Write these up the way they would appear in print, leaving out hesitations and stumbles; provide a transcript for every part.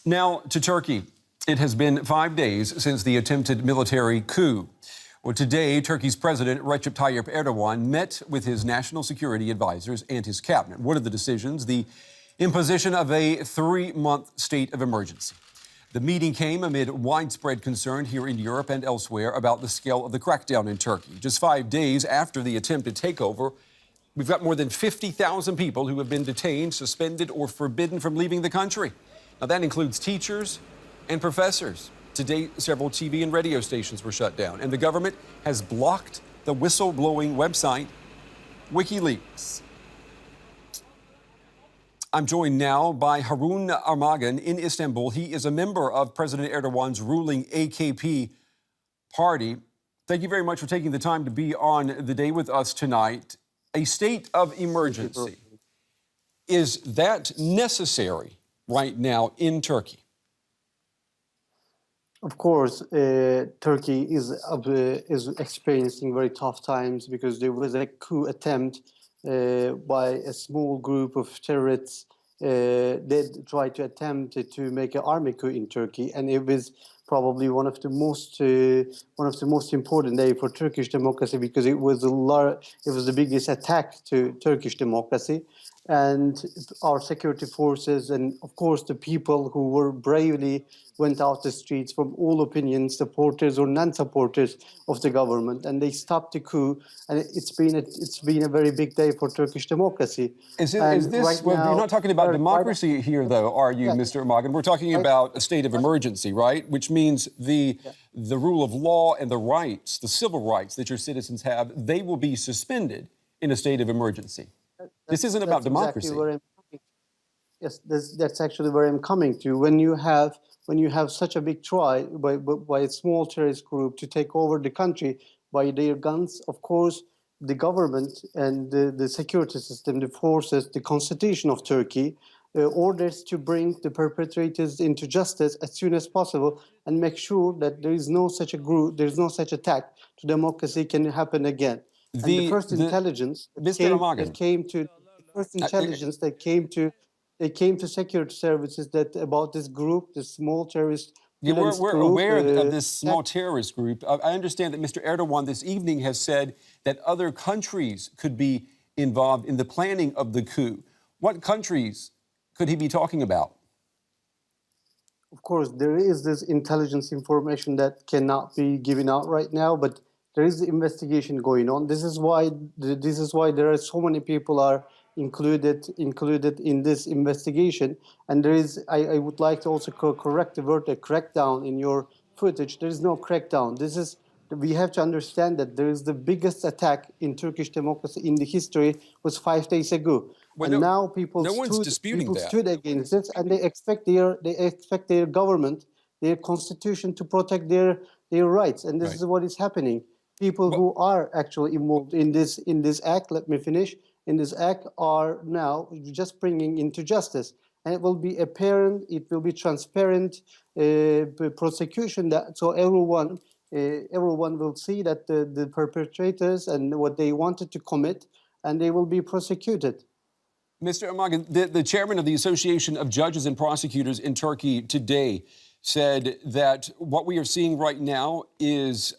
Now to Turkey. It has been 5 days since the attempted military coup. Well, today, Turkey's President Recep Tayyip Erdogan met with his national security advisors and his cabinet. One of the decisions, the imposition of a 3-month state of emergency. The meeting came amid widespread concern here in Europe and elsewhere about the scale of the crackdown in Turkey. Just 5 days after the attempted takeover, we've got more than 50,000 people who have been detained, suspended, or forbidden from leaving the country. Now, that includes teachers and professors. Today, several TV and radio stations were shut down, and the government has blocked the whistleblowing website WikiLeaks. I'm joined now by Harun Armagan in Istanbul. He is a member of President Erdogan's ruling AKP party. Thank you very much for taking the time to be on the day with us tonight. A state of emergency, is that necessary right now in Turkey? Of course, Turkey is experiencing very tough times because there was a coup attempt by a small group of terrorists. They tried to attempt to make an army coup in Turkey, and it was probably one of the most important days for Turkish democracy because it was the biggest attack to Turkish democracy. And our security forces and, of course, the people who were bravely went out the streets from all opinions, supporters or non-supporters of the government, and they stopped the coup. And it's been a very big day for Turkish democracy. Is this? Right well, now, you're not talking about democracy here, though, are you, Mr. Armagan? We're talking about a state of emergency, right? Which means the rule of law and the rights, the civil rights that your citizens have, they will be suspended in a state of emergency. This isn't about democracy. That's actually where I'm coming to. When you have such a big try by a small terrorist group to take over the country by their guns, of course, the government and the security system, the forces, the constitution of Turkey orders to bring the perpetrators into justice as soon as possible and make sure that there is no such a group, there is no such attack to democracy can happen again. The first intelligence that came to security services that about this group, this small terrorist. We're aware of this small terrorist group. I understand that Mr. Erdogan this evening has said that other countries could be involved in the planning of the coup. What countries could he be talking about? Of course, there is this intelligence information that cannot be given out right now, but there is the investigation going on. This is why there are so many people are included in this investigation. And there is, I would like to also correct the word crackdown in your footage. There is no crackdown. We have to understand that there is the biggest attack in Turkish democracy in the history was 5 days ago. Well, and now people stood against it, and they expect their government, their constitution to protect their rights. And this is what is happening. People who are actually involved in this act, let me finish, in this act are now just bringing into justice. And it will be apparent, it will be transparent prosecution, so everyone will see that the perpetrators and what they wanted to commit, and they will be prosecuted. Mr. Armagan, the chairman of the Association of Judges and Prosecutors in Turkey today said that what we are seeing right now is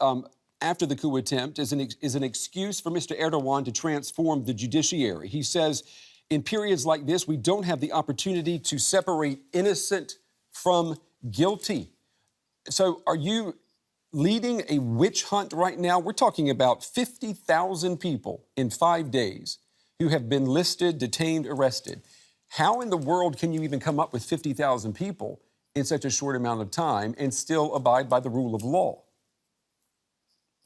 after the coup attempt is an excuse for Mr. Erdogan to transform the judiciary. He says in periods like this, we don't have the opportunity to separate innocent from guilty. So are you leading a witch hunt right now? We're talking about 50,000 people in 5 days who have been listed, detained, arrested. How in the world can you even come up with 50,000 people in such a short amount of time and still abide by the rule of law?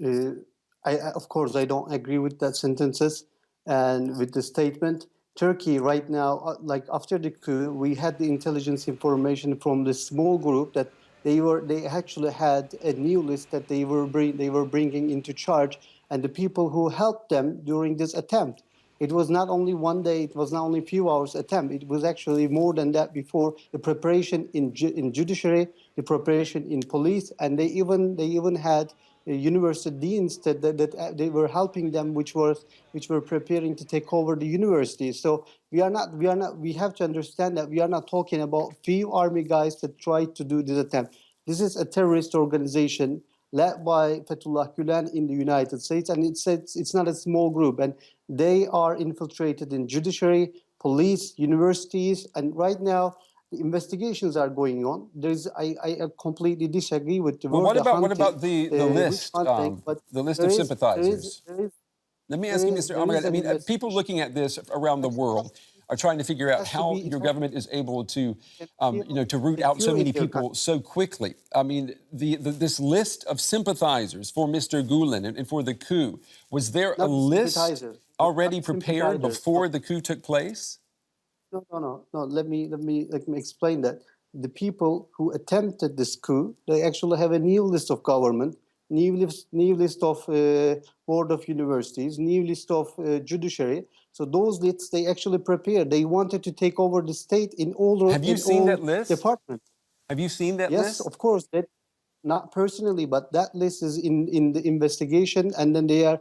Of course, I don't agree with that sentences and with the statement. Turkey right now, like after the coup, we had the intelligence information from the small group that they actually had a new list that they were bringing into charge, and the people who helped them during this attempt. It was not only 1 day, it was not only a few hours attempt, it was actually more than that before. The preparation in judiciary, the preparation in police, and they even had university deans that they were helping them, which were preparing to take over the university. So we have to understand that we are not talking about few army guys that tried to do this attempt. This is a terrorist organization led by Fethullah Gülen in the United States, and it's not a small group, and they are infiltrated in judiciary, police, universities, and right now the investigations are going on. I completely disagree with the Well, word what about the list, the list of sympathizers? Let me ask you, Mr. Ahmed, I mean, people looking at this around the world are trying to figure out how your government is able to, to root out so many people so quickly. I mean, this list of sympathizers for Mr. Gulen and for the coup, was there a list already prepared before the coup took place? No. Let me explain that. The people who attempted this coup, they actually have a new list of government, new list of board of universities, new list of judiciary. So those lists they actually prepared. They wanted to take over the state in all. Have you seen that list? Departments. Have you seen that list? Yes, of course. Not personally, but that list is in the investigation, and then the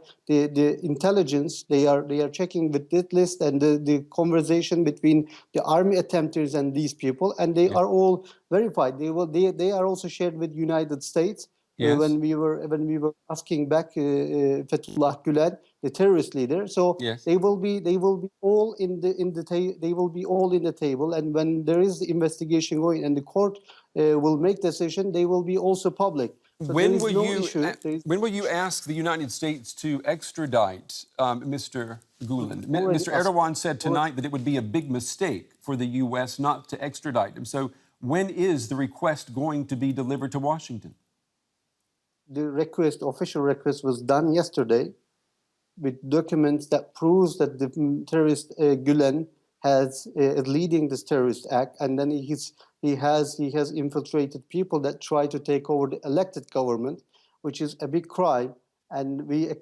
intelligence they are checking with that list and the conversation between the army attempters and these people, and they are all verified. They are also shared with United States. Yes. When we were asking back Fethullah Gülen, the terrorist leader, so yes. they will be all in the table, and when there is the investigation going and the court will make decision, they will be also public. So when will you ask the United States to extradite Mr. Gulen? Mr. Erdogan said tonight that it would be a big mistake for the U.S. not to extradite him. So when is the request going to be delivered to Washington? The official request was done yesterday with documents that proves that the terrorist Gülen is leading this terrorist act, and then he has infiltrated people that try to take over the elected government, which is a big crime. And we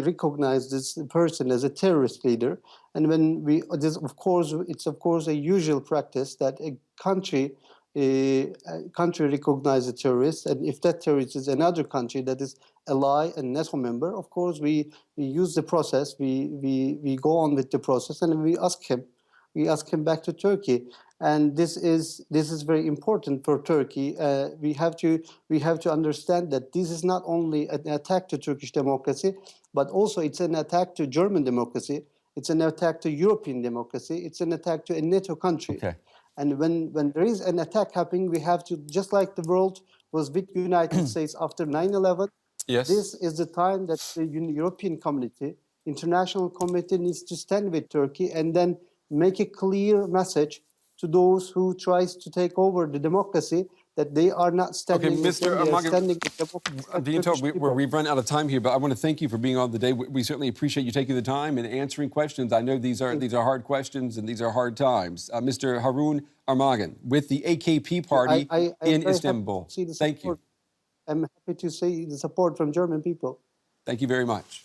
recognize this person as a terrorist leader. And when it's of course a usual practice that a country recognizes a terrorist, and if that terrorist is another country that is ally and NATO member, of course we use the process. We go on with the process, and we ask him back to Turkey. And this is very important for Turkey. We have to understand that this is not only an attack to Turkish democracy, but also it's an attack to German democracy. It's an attack to European democracy. It's an attack to a NATO country. Okay. And when there is an attack happening, we have to, just like the world was with the United States after 9/11, yes. This is the time that the European community, international community needs to stand with Turkey and then make a clear message to those who tries to take over the democracy that they are not standing with them, they are standing with democracy. We've run out of time here, but I want to thank you for being on the day. We certainly appreciate you taking the time and answering questions. I know these are hard questions and these are hard times. Mr. Harun Armagan with the AKP party in Istanbul. Thank you. I'm happy to see the support from German people. Thank you very much.